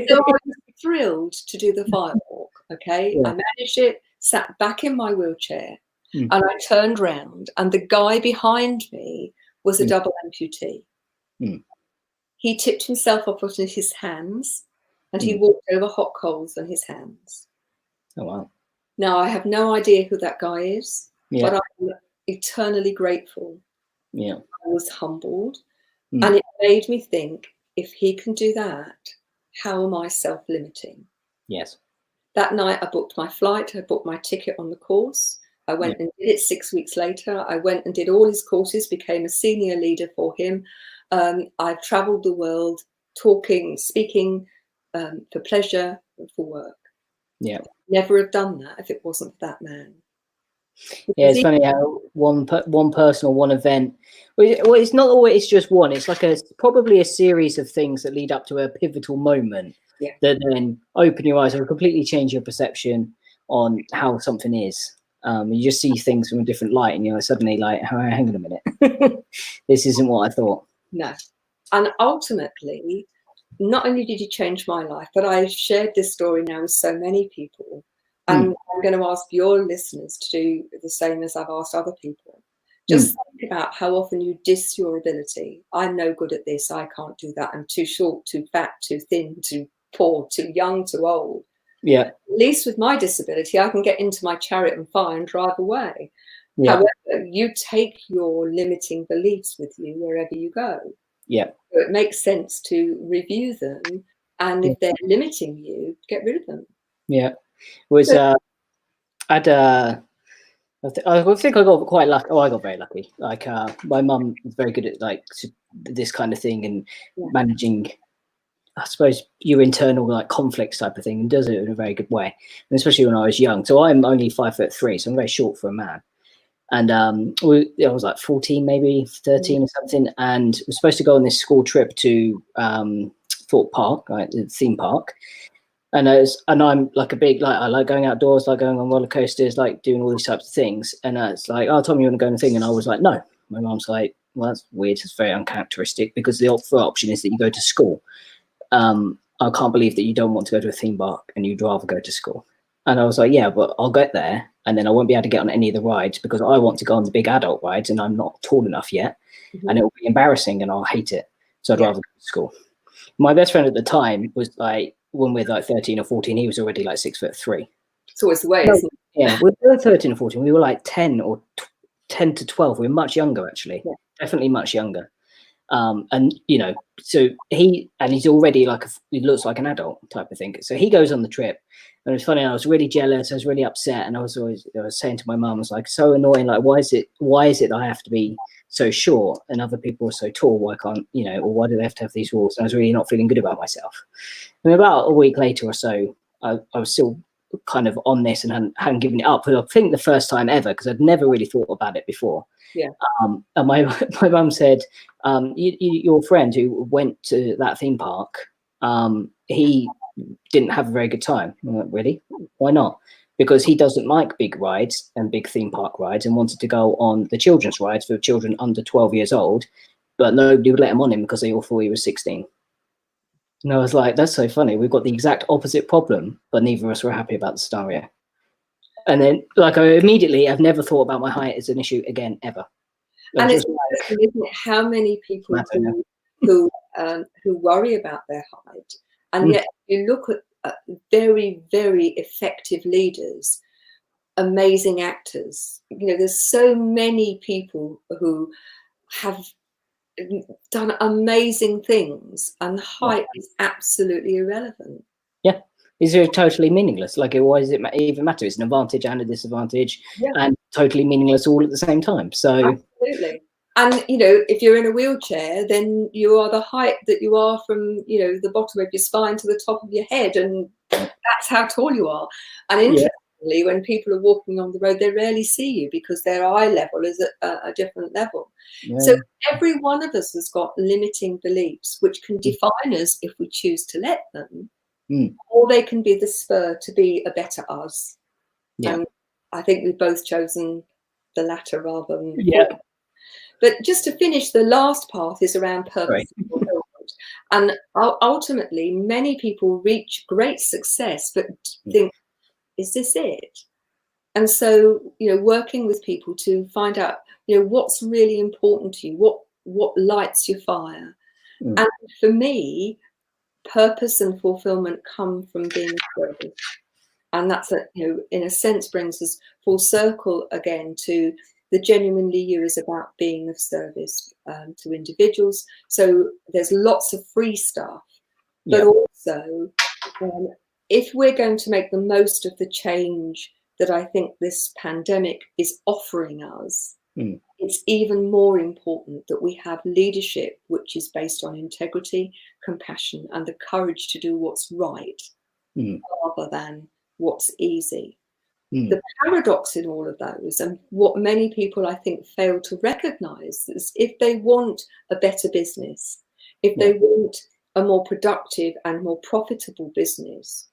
So I was thrilled to do the fire walk. Okay. I managed it, sat back in my wheelchair, and I turned round, and the guy behind me was a double amputee. He tipped himself up on his hands, and he walked over hot coals on his hands. Oh, wow. Now, I have no idea who that guy is, but I'm eternally grateful. Yeah. I was humbled, and it made me think, if he can do that, how am I self-limiting? Yes. That night, I booked my flight. I booked my ticket on the course. I went and did it 6 weeks later. I went and did all his courses, became a senior leader for him. I've travelled the world talking, speaking for pleasure and for work. Yeah. Never have done that if it wasn't for that man. Yeah, it's funny how one person or one event, well, it's not always just one. It's like probably a series of things that lead up to a pivotal moment that then open your eyes or completely change your perception on how something is. You just see things from a different light, and you're suddenly like, hang on a minute, this isn't what I thought. No. And ultimately, not only did he change my life, but I've shared this story now with so many people. And I'm going to ask your listeners to do the same as I've asked other people. Just think about how often you diss your ability. I'm no good at this. I can't do that. I'm too short, too fat, too thin, too poor, too young, too old. Yeah. At least with my disability, I can get into my chariot and fire and drive away. Yeah. However, you take your limiting beliefs with you wherever you go. Yeah. So it makes sense to review them. And if they're limiting you, get rid of them. Yeah. I think I got quite lucky. Oh, I got very lucky. Like my mum was very good at like this kind of thing and managing, I suppose, your internal like conflicts type of thing, and does it in a very good way. And especially when I was young. So I'm only 5'3", so I'm very short for a man. And I was like 14, maybe 13 or something, and we're supposed to go on this school trip to Thorpe Park, right, the theme park. And I'm like a big, like, I like going outdoors, like going on roller coasters, like doing all these types of things. And it's like, oh, Tom, you want to go on a thing? And I was like, no. My mom's like, well, that's weird. It's very uncharacteristic, because the option is that you go to school. I can't believe that you don't want to go to a theme park and you'd rather go to school. And I was like, yeah, but I'll get there and then I won't be able to get on any of the rides because I want to go on the big adult rides and I'm not tall enough yet. And it will be embarrassing and I'll hate it. So I'd rather go to school. My best friend at the time was like, when we're like 13 or 14, he was already like 6'3". It's always the way, isn't it? Yeah, we were 13 or 14. We were like 10 to 12. We were much younger, actually. Yeah. Definitely much younger. And, you know, so he's already like, he looks like an adult type of thing. So he goes on the trip. And it's funny, I was really jealous. I was really upset. And I was saying to my mum, I was like, so annoying. Like, why is it that I have to be so short and other people are so tall? Why can't, you know, or why do they have to have these rules? And I was really not feeling good about myself. And about a week later or so, I was still kind of on this and hadn't given it up. But I think the first time ever, because I'd never really thought about it before. Yeah. And my mum said, your friend who went to that theme park, he didn't have a very good time. I'm like, really? Why not? Because he doesn't like big rides and big theme park rides and wanted to go on the children's rides for children under 12 years old, but nobody would let him on him because they all thought he was 16. And I was like, that's so funny. We've got the exact opposite problem, but neither of us were happy about the scenario. And then, like, I've never thought about my height as an issue again, ever. And it's interesting, isn't it, how many people who worry about their height, and yet you look at very, very effective leaders, amazing actors. You know, there's so many people who have done amazing things, and height is absolutely irrelevant. Yeah, these are totally meaningless. Like, why does it even matter? It's an advantage and a disadvantage, and totally meaningless all at the same time. So absolutely. And, you know, if you're in a wheelchair, then you are the height that you are from, you know, the bottom of your spine to the top of your head, and that's how tall you are. And interestingly, when people are walking on the road, they rarely see you because their eye level is at a different level. So every one of us has got limiting beliefs which can define us if we choose to let them, or they can be the spur to be a better us. And I think we've both chosen the latter rather than the former. But just to finish, the last part is around purpose and fulfillment. And ultimately, many people reach great success, but think, is this it? And so, you know, working with people to find out, you know, what's really important to you, what lights your fire. And for me, purpose and fulfillment come from being service. And that's, you know, in a sense brings us full circle again to the Genuinely You is about being of service to individuals. So there's lots of free stuff, but also if we're going to make the most of the change that I think this pandemic is offering us, it's even more important that we have leadership which is based on integrity, compassion, and the courage to do what's right rather than what's easy. The paradox in all of those, and what many people I think fail to recognize, is if they want a better business, if they want a more productive and more profitable business,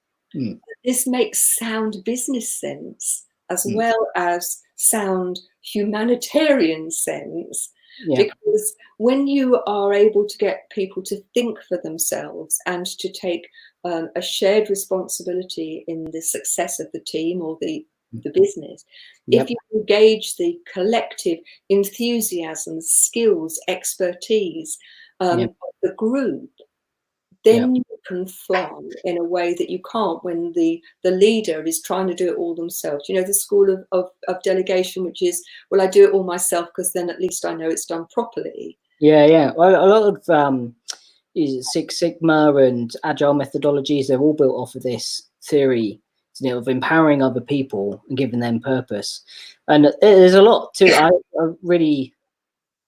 this makes sound business sense as well as sound humanitarian sense. Because when you are able to get people to think for themselves and to take a shared responsibility in the success of the team or the business, if you engage the collective enthusiasm, skills, expertise of the group, then you can fly in a way that you can't when the leader is trying to do it all themselves. You know, the school of delegation, which is, well, I do it all myself because then at least I know it's done properly. Well, a lot of Six Sigma and agile methodologies, they're all built off of this theory, you know, of empowering other people and giving them purpose. And there's a lot to I'm really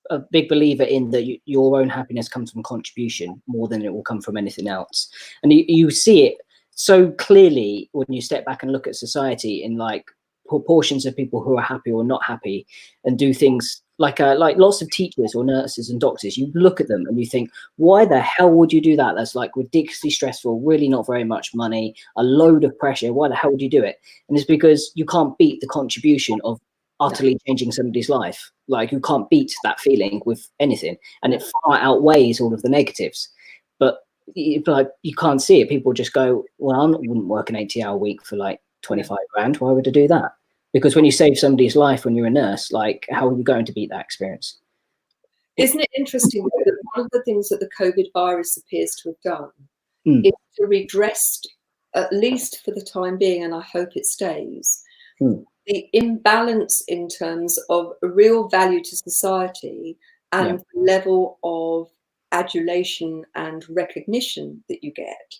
a big believer in that your own happiness comes from contribution more than it will come from anything else. And you see it so clearly when you step back and look at society in like proportions of people who are happy or not happy and do things like lots of teachers or nurses and doctors. You look at them and you think, why the hell would you do that? That's like ridiculously stressful, really not very much money, a load of pressure. Why the hell would you do it? And it's because you can't beat the contribution of utterly changing somebody's life. Like, you can't beat that feeling with anything, and it far outweighs all of the negatives. But like, you can't see it. People just go, well, I wouldn't work an 80-hour week for like 25 grand. Why would I do that? Because when you save somebody's life when you're a nurse, like, how are you going to beat that experience? Isn't it interesting that one of the things that the COVID virus appears to have done is to redress, at least for the time being, and I hope it stays, the imbalance in terms of real value to society and the level of adulation and recognition that you get.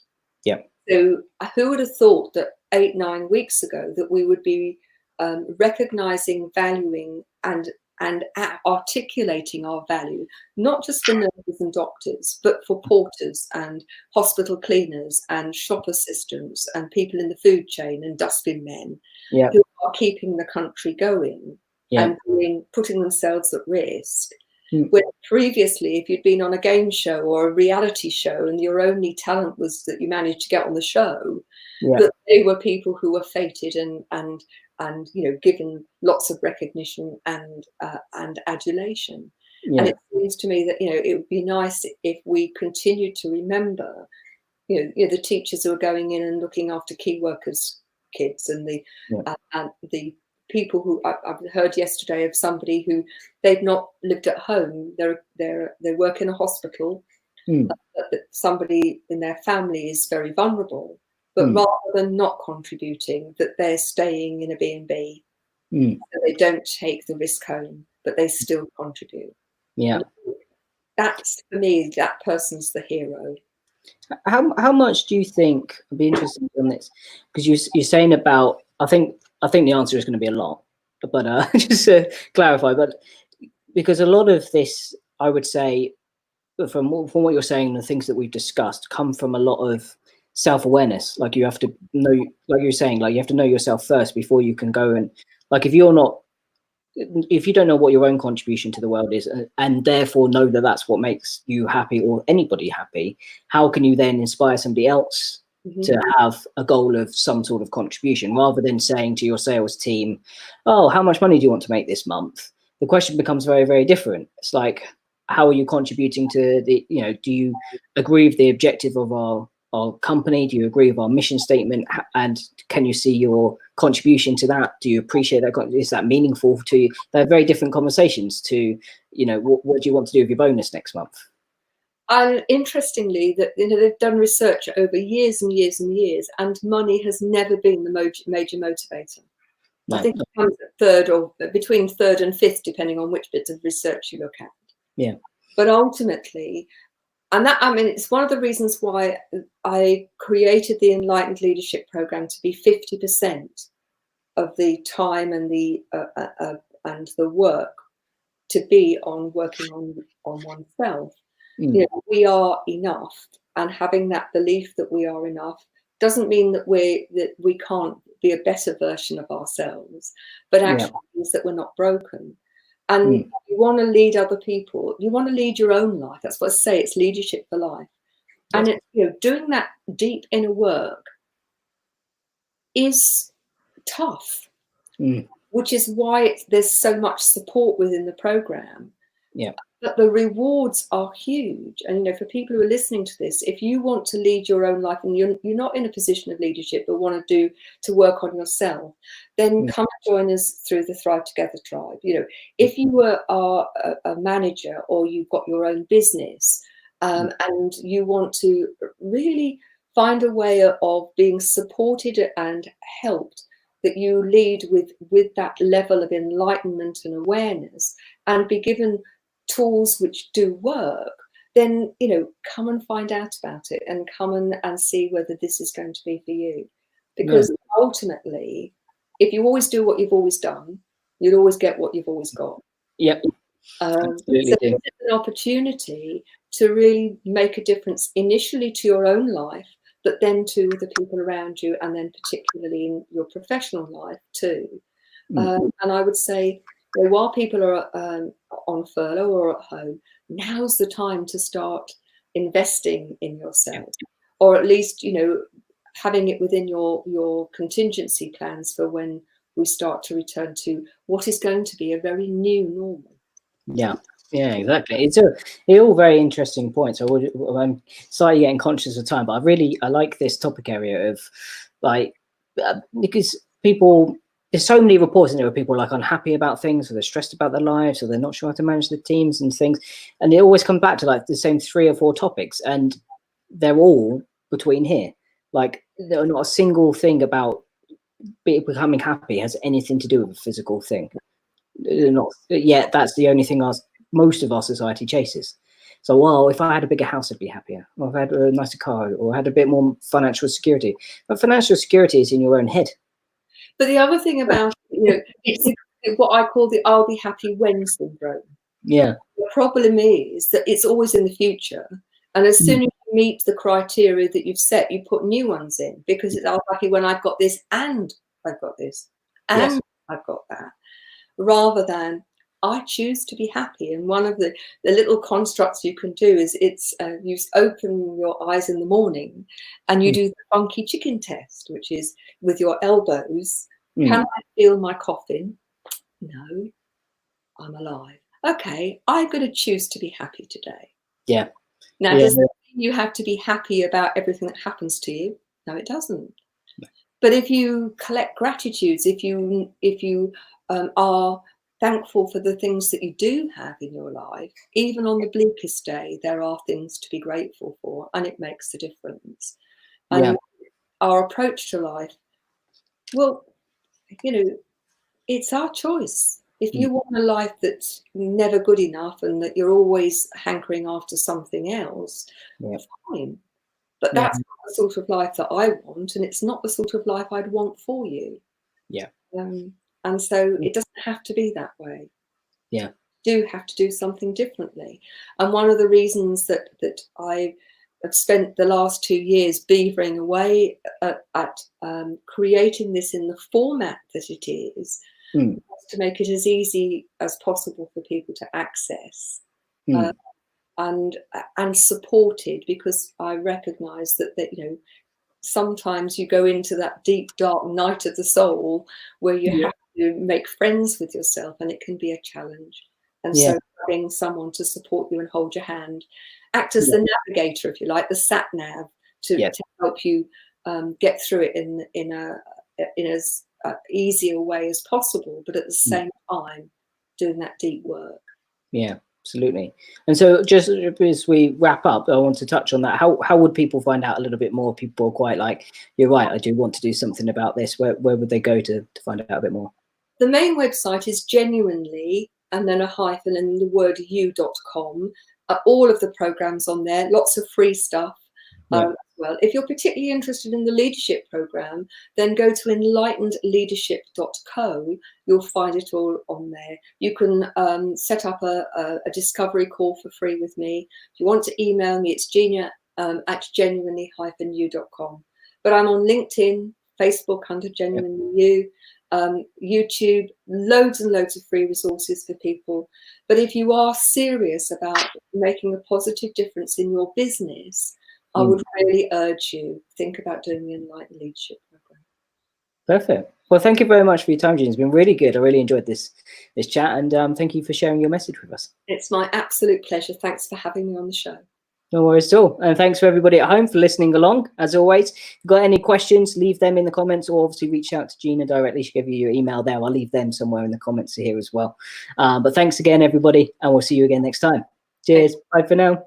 So who would have thought that 8-9 weeks ago that we would be recognizing, valuing, and and articulating our value, not just for nurses and doctors, but for porters and hospital cleaners and shop assistants and people in the food chain and dustbin men who are keeping the country going and putting themselves at risk. When previously, if you'd been on a game show or a reality show and your only talent was that you managed to get on the show, but they were people who were feted and given lots of recognition and adulation. And it seems to me that it would be nice if we continued to remember the teachers who are going in and looking after key workers' kids and the people who I've heard yesterday of somebody who they've not lived at home. They work in a hospital. That somebody in their family is very vulnerable, but rather than not contributing, that they're staying in a B&B. So they don't take the risk home, but they still contribute. And that's, for me, that person's the hero. How much do you think, I'd be interested in this, because you're saying about, I think the answer is going to be a lot, but just to clarify, but because a lot of this, I would say, from what you're saying, the things that we've discussed come from a lot of self-awareness. Like you have to know, like you're saying, like you have to know yourself first before you can go and, like, if you don't know what your own contribution to the world is, and therefore know that that's what makes you happy or anybody happy, how can you then inspire somebody else to have a goal of some sort of contribution, rather than saying to your sales team, oh, how much money do you want to make this month? The question becomes very, very different. It's like, how are you contributing to the, do you agree with the objective of our company? Do you agree with our mission statement? And can you see your contribution to that? Do you appreciate that? Is that meaningful to you? They're very different conversations to, what do you want to do with your bonus next month? And interestingly, that they've done research over years and years and years, and money has never been the major motivator. No, I think it comes at third or between third and fifth, depending on which bits of research you look at. Yeah. But ultimately, and that, it's one of the reasons why I created the Enlightened Leadership Program to be 50% of the time and the work to be on working on oneself. We are enough, and having that belief that we are enough doesn't mean that we can't be a better version of ourselves, but actually means that we're not broken. And you want to lead other people. You want to lead your own life. That's what I say. It's leadership for life. And it's, doing that deep inner work is tough, which is why there's so much support within the program. Yeah. But the rewards are huge. And, for people who are listening to this, if you want to lead your own life and you're not in a position of leadership but want to work on yourself, then come and join us through the Thrive Together tribe. If you are a manager or you've got your own business and you want to really find a way of being supported and helped, that you lead with that level of enlightenment and awareness and be given tools which do work, then come and find out about it and come and see whether this is going to be for you. Because ultimately, if you always do what you've always done, you'll always get what you've always got. Yep. So it's an opportunity to really make a difference initially to your own life, but then to the people around you, and then particularly in your professional life too. And I would say, while people are on furlough or at home, now's the time to start investing in yourself, or at least, having it within your contingency plans for when we start to return to what is going to be a very new normal. Yeah, exactly. They're all very interesting points. I'm slightly getting conscious of time, but I like this topic area of because there's so many reports in there where people are like unhappy about things, or they're stressed about their lives, or they're not sure how to manage the teams and things. And they always come back to like the same 3 or 4 topics, and they're all between here. Like, there are not a single thing about becoming happy has anything to do with a physical thing. Not yet. That's the only thing most of our society chases. So, well, if I had a bigger house, I'd be happier. Or if I had a nicer car, or had a bit more financial security. But financial security is in your own head. But the other thing about, it's what I call the "I'll be happy when" syndrome. Yeah. The problem is that it's always in the future, and as soon as you meet the criteria that you've set, you put new ones in, because it's "I'll be happy when I've got this, and I've got this, and I've got that," rather than I choose to be happy. And one of the little constructs you can do is you open your eyes in the morning and you do the funky chicken test, which is with your elbows. Can I feel my coffin? No, I'm alive. Okay, I'm going to choose to be happy today. Yeah. Now, does that mean you have to be happy about everything that happens to you? No, it doesn't. But if you collect gratitudes, if you are thankful for the things that you do have in your life, even on the bleakest day, there are things to be grateful for, and it makes a difference. And our approach to life, well, it's our choice. If you want a life that's never good enough and that you're always hankering after something else, fine. But that's not the sort of life that I want, and it's not the sort of life I'd want for you. Yeah. And so it doesn't have to be that way. Yeah. You do have to do something differently. And one of the reasons that I have spent the last 2 years beavering away at creating this in the format that it is, to make it as easy as possible for people to access and supported, because I recognise that sometimes you go into that deep, dark night of the soul where you have to make friends with yourself, and it can be a challenge. And so having someone to support you and hold your hand, act as the navigator, if you like, the sat nav, to help you get through it in as easy a way as possible, but at the same time doing that deep work. Yeah, absolutely. And so just as we wrap up, I want to touch on that. How would people find out a little bit more? People are quite like, you're right, I do want to do something about this. Where would they go to find out a bit more? The main website is genuinely, and then a hyphen and the word you.com. All of the programs on there, lots of free stuff. Well, if you're particularly interested in the leadership program, then go to enlightenedleadership.co. You'll find it all on there. You can set up a discovery call for free with me. If you want to email me, it's Gina at genuinely-u.com. But I'm on LinkedIn, Facebook under Genuinely You, YouTube, loads and loads of free resources for people. But if you are serious about making a positive difference in your business, I would really urge you, think about doing the Enlightened Leadership Program. Perfect. Well, thank you very much for your time, Gina. It's been really good. I really enjoyed this chat, and thank you for sharing your message with us. It's my absolute pleasure. Thanks for having me on the show. No worries at all. And thanks for everybody at home for listening along. As always, if you've got any questions, leave them in the comments, or obviously reach out to Gina directly. She'll give you your email there. I'll leave them somewhere in the comments here as well. But thanks again, everybody, and we'll see you again next time. Cheers. Bye for now.